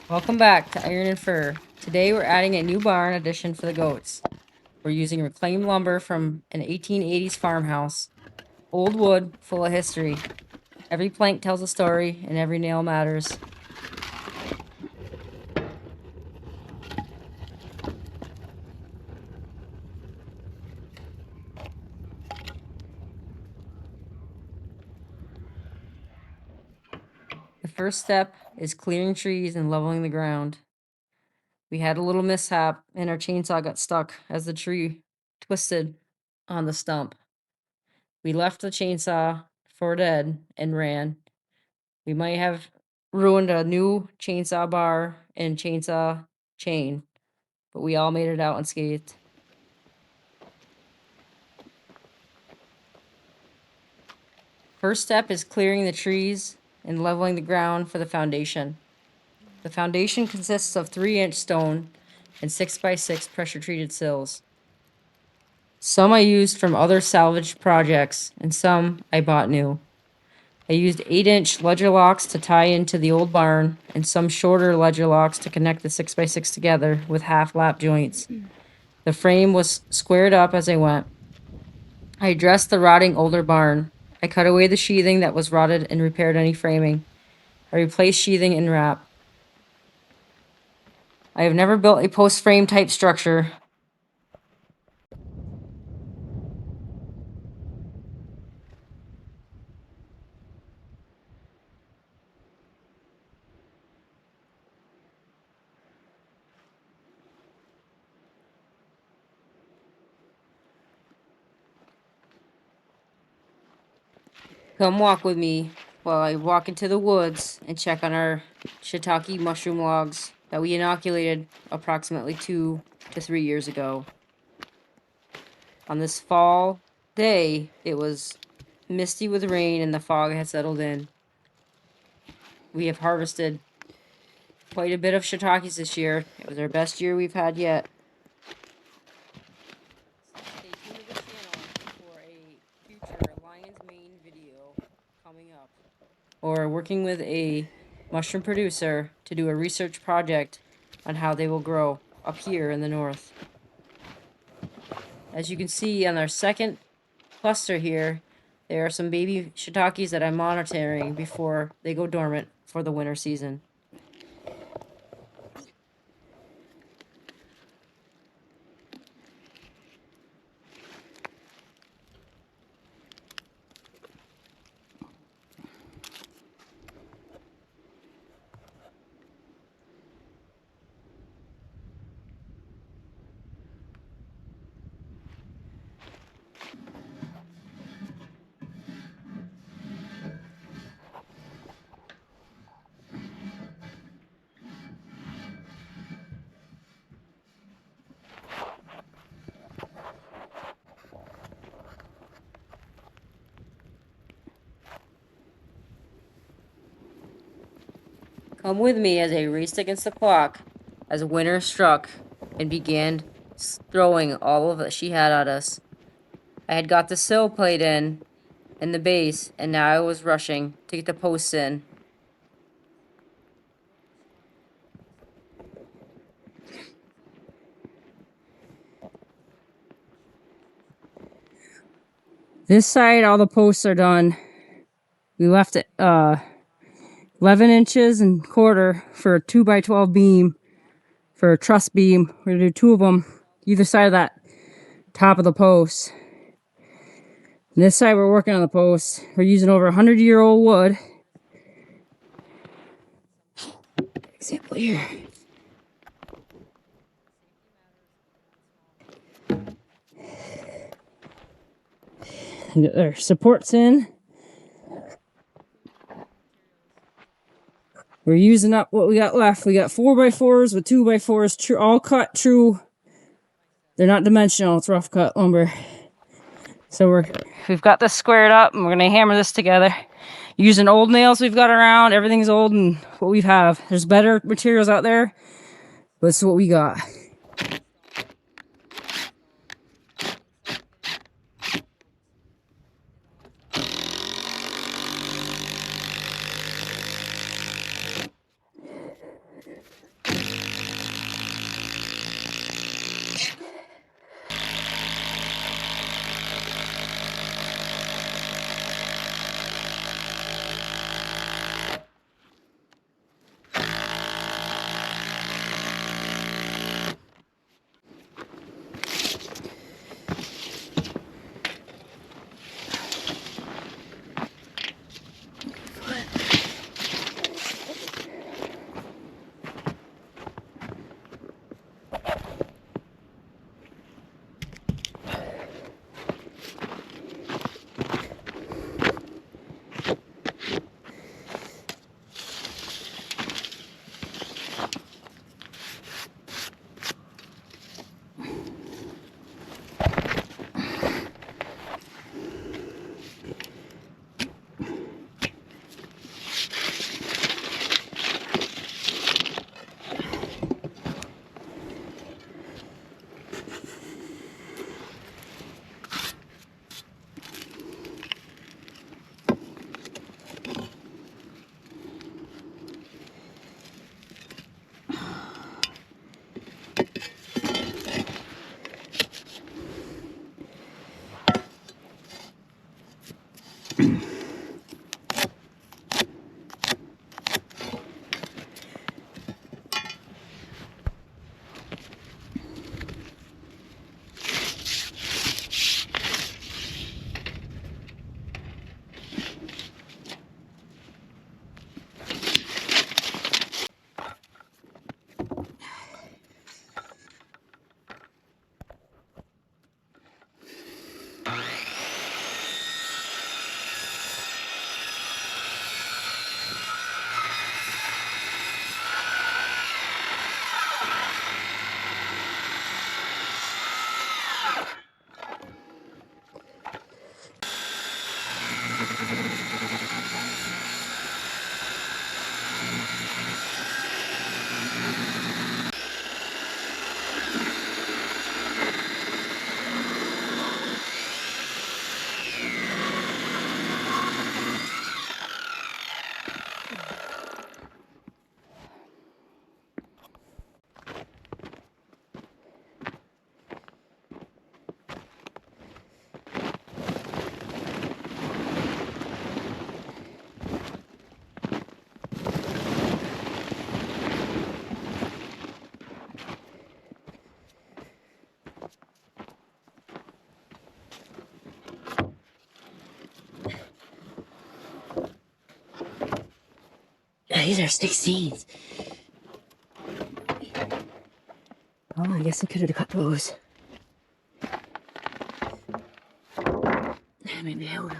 Welcome back to Iron and Fur. Today we're adding a new barn addition for the goats. We're using reclaimed lumber from an 1880s farmhouse. Old wood, full of history. Every plank tells a story and every nail matters. The first step is clearing trees and leveling the ground. We had a little mishap and our chainsaw got stuck as the tree twisted on the stump. We left the chainsaw for dead and ran. We might have ruined a new chainsaw bar and chainsaw chain, but we all made it out unscathed. First step is clearing the trees and leveling the ground for the foundation. The foundation consists of 3-inch stone and 6x6 pressure treated sills. Some I used from other salvaged projects, and some I bought new. I used 8-inch ledger locks to tie into the old barn, and some shorter ledger locks to connect the 6x6 together with half lap joints. The frame was squared up as I went. I addressed the rotting older barn. I cut away the sheathing that was rotted and repaired any framing. I replaced sheathing and wrap. I have never built a post frame type structure. Come walk with me while I walk into the woods and check on our shiitake mushroom logs that we inoculated approximately 2 to 3 years ago. On this fall day, it was misty with rain and the fog had settled in. We have harvested quite a bit of shiitakes this year. It was our best year we've had yet. Stay tuned to the channel for a future Lion's Mane video coming up. Or working with a mushroom producer to do a research project on how they will grow up here in the north. As you can see on our second cluster here, there are some baby shiitakes that I'm monitoring before they go dormant for the winter season. Come with me as I raced against the clock as winter struck and began throwing all of that she had at us. I had got the sill plate in and the base, and now I was rushing to get the posts in. This side, all the posts are done. We left it 11 inches and quarter for a 2x12 beam for a truss beam. We're gonna do 2 of them either side of that top of the post. And this side we're working on the post. We're using over 100-year-old wood. Example here. And get their supports in. We're using up what we got left. We got 4x4s with 2x4s, all cut true. They're not dimensional, it's rough cut lumber. So we've got this squared up and we're gonna hammer this together. Using old nails we've got around, everything's old and what we have. There's better materials out there, but this is what we got. these are 16s. Oh, I guess I could have cut those. Maybe I will.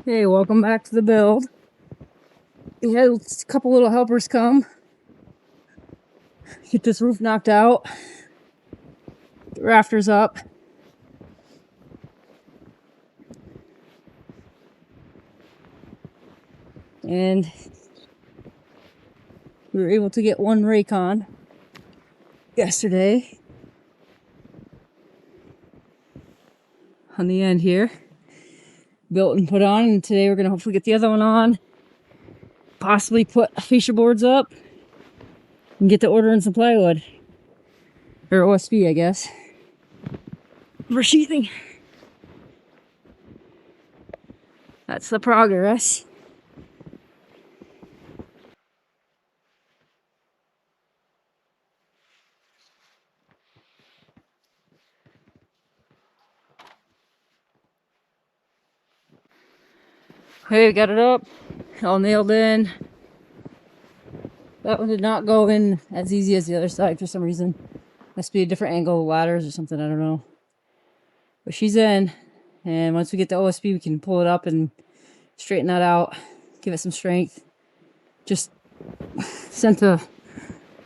Hey, welcome back to the build. We had a couple little helpers come. Get this roof knocked out. The rafters up. And we were able to get one rake on yesterday. On the end here. Built and put on, and today we're gonna hopefully get the other one on. Possibly put fascia boards up and get to ordering some plywood. Or OSB, I guess. For sheathing. That's the progress. Okay, we got it up. All nailed in. That one did not go in as easy as the other side for some reason. Must be a different angle of ladders or something, I don't know. But she's in. And once we get the OSB, we can pull it up and straighten that out. Give it some strength. Just sent a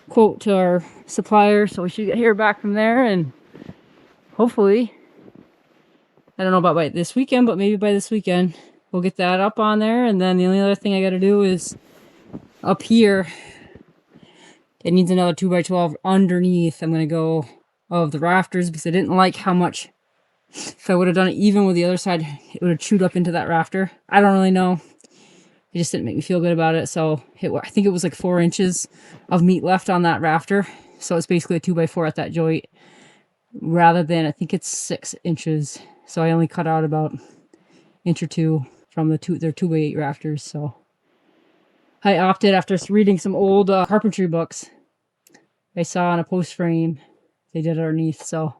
quote to our supplier, so we should hear back from there, and hopefully, I don't know about by this weekend, but maybe by this weekend we'll get that up on there. And then the only other thing I got to do is up here, it needs another 2x12 underneath. I'm going to go of the rafters because I didn't like how much, if I would have done it even with the other side, it would have chewed up into that rafter. I don't really know. It just didn't make me feel good about it. So I think it was like 4 inches of meat left on that rafter. So it's basically a 2x4 at that joint rather than, I think it's 6 inches. So I only cut out about an inch or two from their 2x8 rafters. So I opted, after reading some old carpentry books I saw on a post frame, they did it underneath. So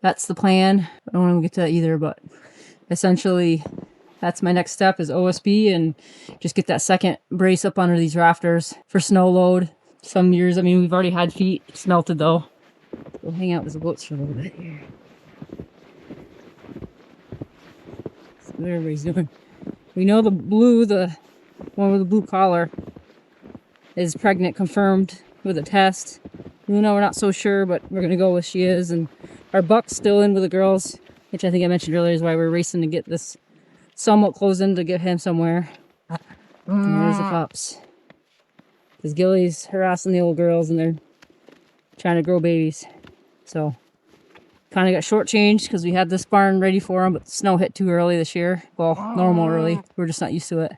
that's the plan. I don't want to get to that either, but essentially that's my next step, is OSB and just get that second brace up under these rafters for snow load. Some years, I mean, we've already had feet smelted though. We'll hang out with the goats for a little bit here. See what everybody's doing. We know the blue, the one with the blue collar, is pregnant, confirmed with a test. Luna, we're not so sure, but we're gonna go with she is. And our buck's still in with the girls, which I think I mentioned earlier is why we're racing to get this somewhat closed in to get him somewhere. And there's the pups. Because Gilly's harassing the old girls and they're trying to grow babies. So, kind of got shortchanged because we had this barn ready for them, but the snow hit too early this year. Well, normal early. We're just not used to it.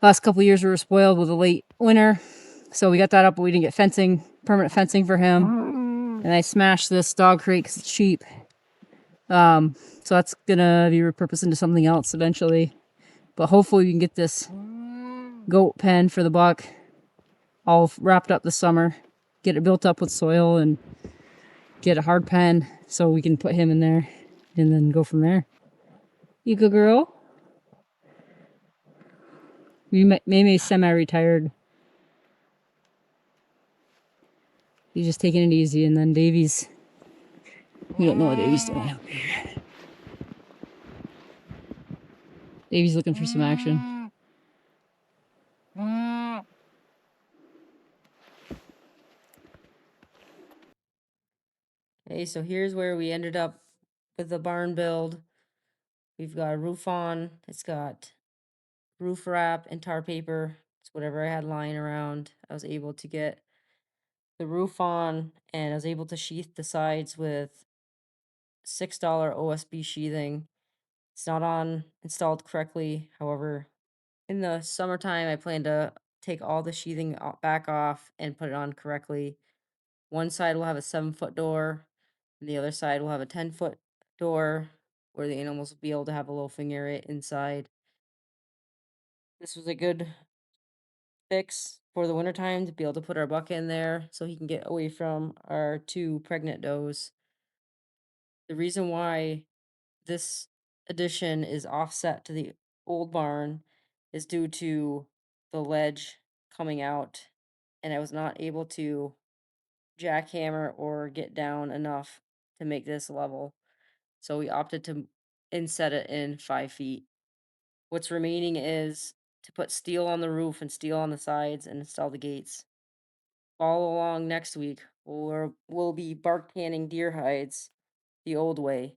Last couple years we were spoiled with a late winter. So we got that up, but we didn't get fencing, permanent fencing for him. And I smashed this dog crate because it's cheap. So that's gonna be repurposed into something else eventually. But hopefully we can get this goat pen for the buck all wrapped up this summer. Get it built up with soil and get a hard pen so we can put him in there and then go from there. You good girl? Maybe semi-retired. He's just taking it easy, and then Davy's... We don't know what Davy's doing out here. Davy's looking for some action. Okay, so here's where we ended up with the barn build. We've got a roof on. It's got roof wrap and tar paper. It's whatever I had lying around. I was able to get the roof on, and I was able to sheath the sides with $6 OSB sheathing. It's not on installed correctly. However, in the summertime, I plan to take all the sheathing back off and put it on correctly. One side will have a 7-foot door, and the other side will have a 10-foot door where the animals will be able to have a loafing area inside. This was a good fix for the wintertime to be able to put our buck in there so he can get away from our 2 pregnant does. The reason why this addition is offset to the old barn is due to the ledge coming out, and I was not able to jackhammer or get down enough to make this level. So we opted to inset it in 5 feet. What's remaining is to put steel on the roof and steel on the sides and install the gates. All along next week, we'll be bark tanning deer hides the old way.